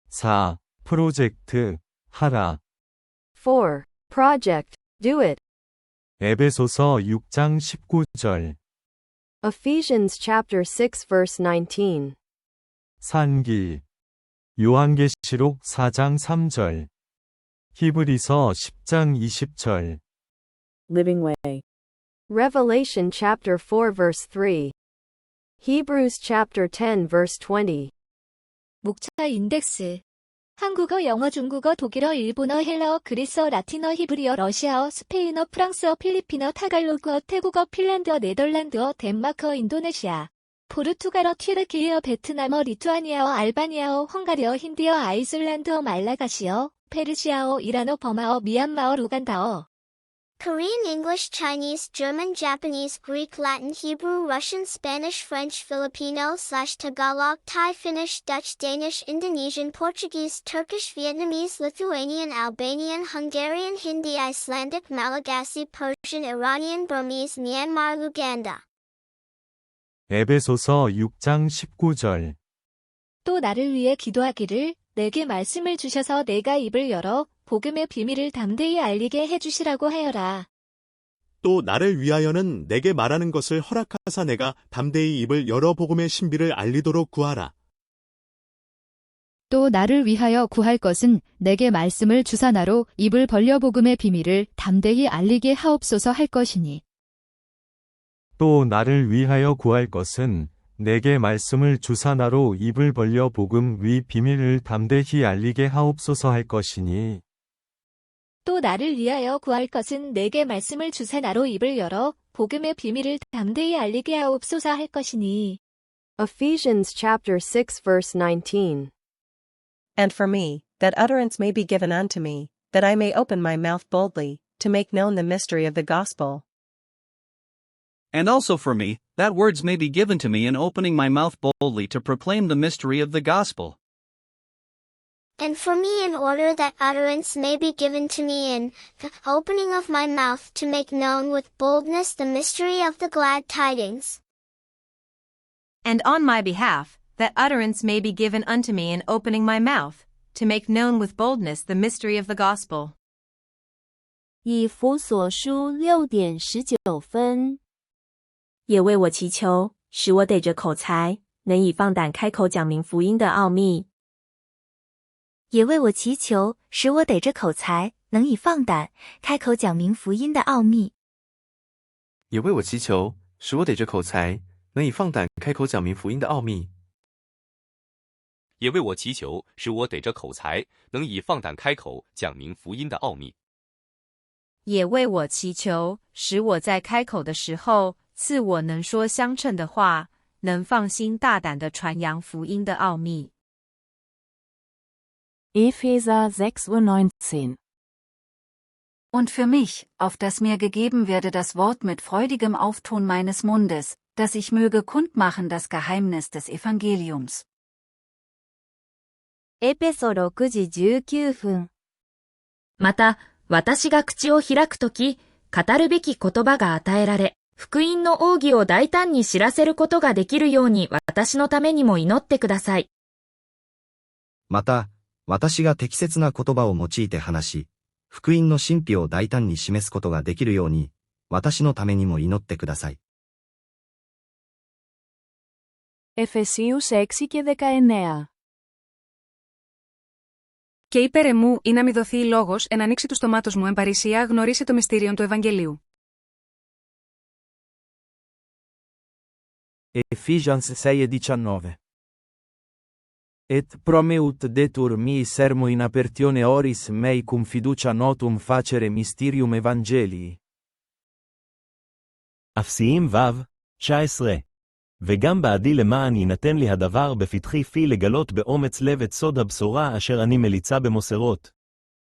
4. 프로젝트, 하라. 4. Project, do it. 에베소서 6장 19절. Ephesians chapter 6 verse 19. 산기. 요한계시록 4장 3절. 히브리서 10장 20절. Living Way. Revelation chapter 4 verse 3. Hebrews chapter 10 verse 20. 목차 인덱스. 한국어, 영어, 중국어, 독일어, 일본어, 헬라어, 그리스어, 라틴어, 히브리어, 러시아어, 스페인어, 프랑스어, 필리핀어, 타갈로그어, 태국어, 핀란드어, 네덜란드어, 덴마크어, 인도네시아, 포르투갈어, 튀르키예어, 베트남어, 리투아니아어, 알바니아어, 헝가리어, 힌디어, 아이슬란드어, 말라가시어, 페르시아어, 이란어, 버마어, 미얀마어, 루간다어. Korean, English, Chinese, German, Japanese, Greek, Latin, Hebrew, Russian, Spanish, French, Filipino/Tagalog, Thai, Finnish, Dutch, Danish, Indonesian, Portuguese, Turkish, Vietnamese, Lithuanian, Albanian, Hungarian, Hindi, Icelandic, Malagasy, Persian, Iranian, Burmese, Myanmar, Luganda. 에베소서 6장 19절. 또 나를 위해 기도하기를 내게 말씀을 주셔서 내가 입을 열어 복음의 비밀을 담대히 알리게 해주시라고 하여라. 또 나를 위하여는 내게 말하는 것을 허락하사 내가 담대히 입을 열어 복음의 신비를 알리도록 구하라. 또 나를 위하여 구할 것은 내게 말씀을 주사 나로 입을 벌려 복음의 비밀을 담대히 알리게 하옵소서 할 것이니. 또 나를 위하여 구할 것은 내게 말씀을 주사 나로 입을 벌려 복음 위 비밀을 담대히 알리게 하옵소서 할 것이니. 또 나를 위하여 구할 것은 내게 말씀을 주사 나로 입을 열어 복음의 비밀을 담대히 알리게 하옵소서 할 것이니. Ephesians chapter 6 verse 19. And for me, that utterance may be given unto me, that I may open my mouth boldly, to make known the mystery of the gospel. And also for me, that words may be given to me in opening my mouth boldly to proclaim the mystery of the gospel. And for me in order that utterance may be given to me in the opening of my mouth to make known with boldness the mystery of the glad tidings. And on my behalf, that utterance may be given unto me in opening my mouth, to make known with boldness the mystery of the gospel. 以弗所书6点19分。也为我祈求，使我得着口才，能以放胆开口讲明福音的奥秘。也为我祈求，使我得着口才，能以放胆开口讲明福音的奥秘。也为我祈求，使我得着口才，能以放胆开口讲明福音的奥秘。也为我祈求，使我得着口才，能以放胆开口讲明福音的奥秘。也为我祈求，使我在开口的时候，赐我能说相称的话，能放心大胆地传扬福音的奥秘。Epheser 6:19. Und für mich, auf das mir gegeben werde das Wort mit freudigem Auftun meines Mundes, dass ich möge kundmachen das Geheimnis des Evangeliums. エペソ6時19分。また、私が口を開くとき、語るべき言葉が与えられ、福音の奥義を大胆に知らせることができるように私のためにも祈ってください。また、私が適切な言葉を用いて話し、福音の神秘を大胆に示すことができるように、私のためにも祈ってください。Εφεσίους 6 και 19. Και υπέρ εμού ή να μη δοθεί λόγος εν ανοίξει του στομάτος μου εν παρησία γνωρίσει το μυστήριον του Ευαγγελίου. Ephesians 6:19. Et promeut detur mi sermo in apertione oris mei cum fiducia notum facere mysterium Evangelii. אפסיים ו' 19. וגם בעדי למען יינתן לי הדבר בפתחי פי לגלות באומץ לב את סוד הבשורה אשר אני מליצה במוסרות.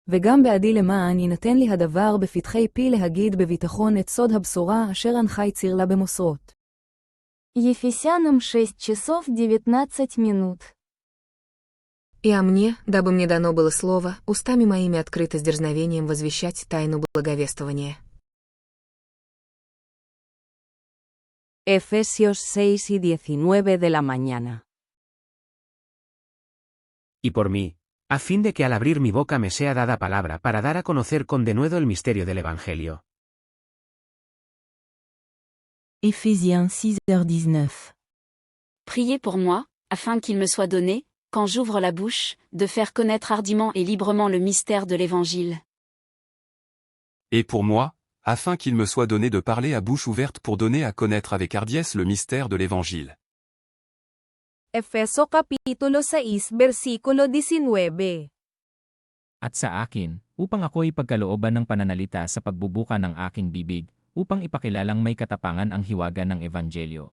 וגם בעדי למען יינתן לי הדבר בפתחי פי להגיד בביטחון את סוד הבשורה אשר אנחה יציר לה במוסרות. Ефесянам 6 часов 19 минут. И о мне, дабы мне дано было слово, устами моими открыто с дерзновением возвещать тайну благовествования. Efesios 6:19 de la mañana. Y por mí, a fin de que al abrir mi boca me sea dada palabra para dar a conocer con denuedo el misterio del Evangelio. Éphésiens 6h19. Priez pour moi, afin qu'il me soit donné, quand j'ouvre la bouche, de faire connaître hardiment et librement le mystère de l'Évangile. Et pour moi, afin qu'il me soit donné de parler à bouche ouverte pour donner à connaître avec hardiesse le mystère de l'Évangile. Efeso Kapitulo 6 versikulo 19. At sa akin, upang ako'y pagkalooban ng pananalita sa pagbubuka ng aking bibig, upang ipakilalang may katapangan ang hiwaga ng Evangelyo.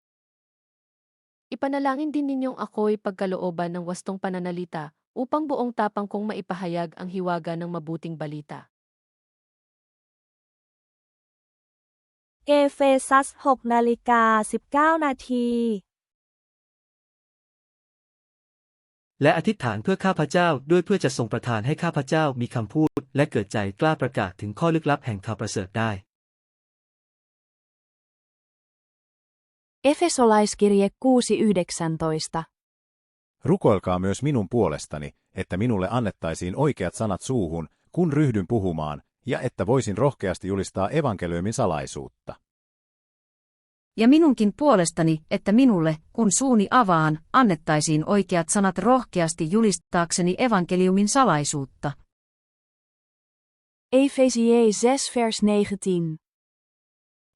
Ipanalangin din ninyong ako'y pagkalooban ng wastong pananalita, upang buong tapang kong maipahayag ang hiwaga ng mabuting balita. Ephesus 6:19 นาที และอธิษฐานเพื่อข้าพเจ้าด้วยเพื่อจะทรงประทานให้ข้าพเจ้ามีคำพูดและเกิดใจกล้าประกาศถึงข้อลึกลับแห่งข่าวประเสริฐได้ Efesolaiskirje 6:19. Rukoilkaa myös minun puolestani, että minulle annettaisiin oikeat sanat suuhun, kun ryhdyn puhumaan, ja että voisin rohkeasti julistaa evankeliumin salaisuutta. Ja minunkin puolestani, että minulle, kun suuni avaan, annettaisiin oikeat sanat rohkeasti julistaakseni evankeliumin salaisuutta. Efesië 6:19.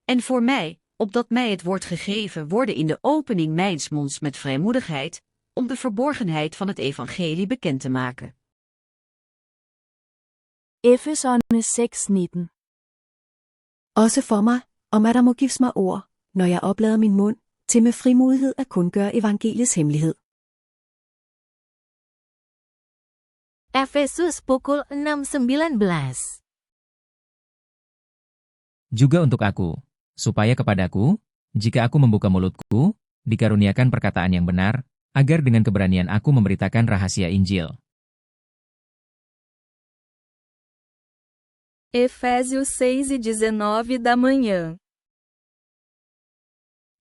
En voor mij, opdat mij het wordt gegeven worden in de opening mijns monds met vrijmoedigheid, om de verborgenheid van het evangelie bekend te maken. Efeserne 6:19. Også for mig, om at der må gives mig ord, når jeg oplader min mund, til med frimodighed at kundgøre evangeliets hemmelighed. Efesus pukul 6:19. Juga untuk aku, supaya kepadaku, jika aku membuka mulutku, dikaruniakan perkataan yang benar, agar dengan keberanian aku memberitakan rahasia Injil. Efésios 6:19 da manhã.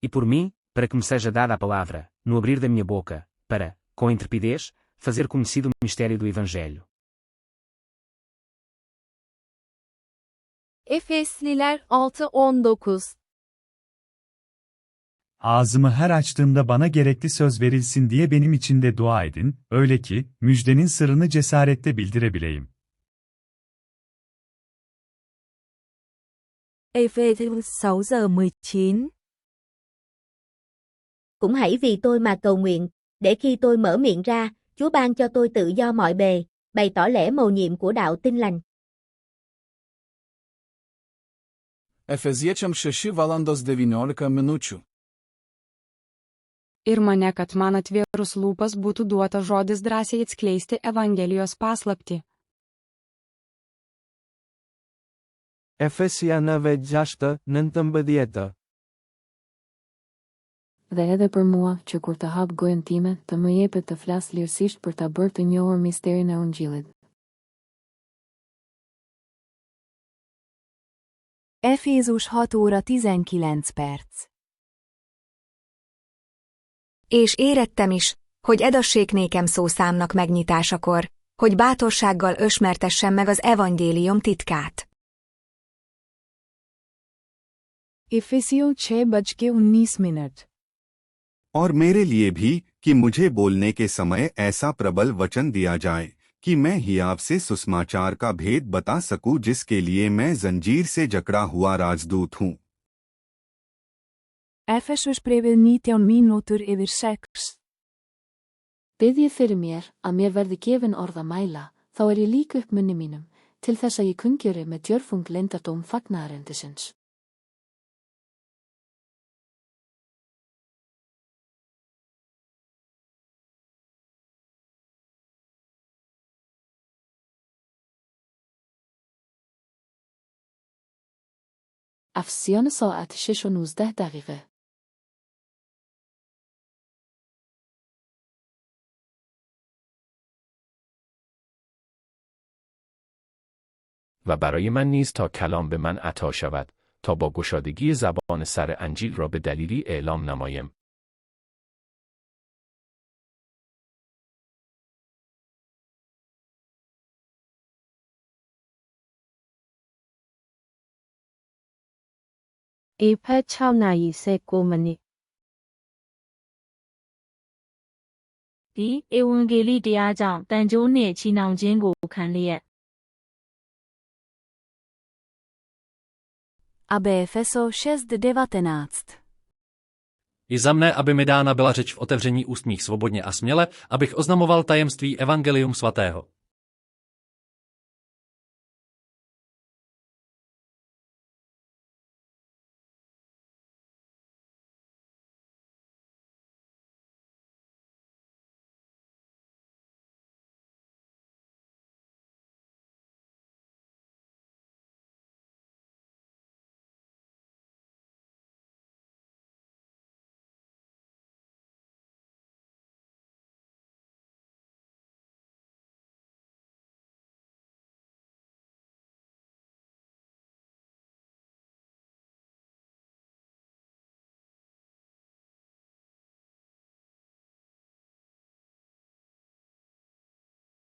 E por mim, para que me seja dada a palavra, no abrir da minha boca, para, com intrepidez, fazer conhecido o mistério do Evangelho. Efesliler 6:19. Ağzımı her açtığımda bana gerekli söz verilsin diye benim için de dua edin, öyle ki, müjdenin sırrını cesaretle bildirebileyim. Efesios 6:19. Cũng hãy vì tôi mà cầu nguyện, để khi tôi mở miệng ra, Chúa ban cho tôi tự do mọi bề, bày tỏ lẽ mầu nhiệm của đạo tin lành. Efeziečiams 6:19. Ir mane, kad man atvėrus lūpas būtų duota žodis drąsiai atskleisti Evangelijos paslaptį. Efesia 9:19. Dhe edhe për mua, që kur të hap gojën time, të më jepet të flas lirësisht për ta bërë të njohur misterin e Ungjillit. Efézus 6:19. És érettem is, hogy edassék nékem szószámnak megnyitásakor, hogy bátorsággal ösmertessem meg az evangélium titkát. Efesios 6:19. और मेरे लिए भी कि मुझे बोलने के समय ऐसा प्रबल वचन दिया जाए कि मैं हियाव से सुसमाचार का भेद बता सकूं जिसके लिए मैं जंजीर से जकड़ा हुआ राजदूत हूं. Efesusbréfið 19 mínútur yfir 6. Biðjið fyrir mér að mér verði gefin orð að mæla, þá ég líka upp munni mínum, til þess að ég kunngjöri með djörfung leyndardóm fagnaðarerindisins. أفسيان ساعة 6:19. و برای من نیز تا کلام به من عطا شود، تا با گشادگی زبان سر انجیل را به دلیری اعلام نمایم. ဧဖက်6နာရီ19မိနစ် ဒီဧဝံဂေလိတရားကြောင့်တန်ကြိုးနှင့်ချီနှောင်ခြင်းကိုခံလျက် Aby Efeso 6:19. I za mne, aby mi dána byla řeč v otevření ústních svobodně a směle, abych oznamoval tajemství evangelium svatého.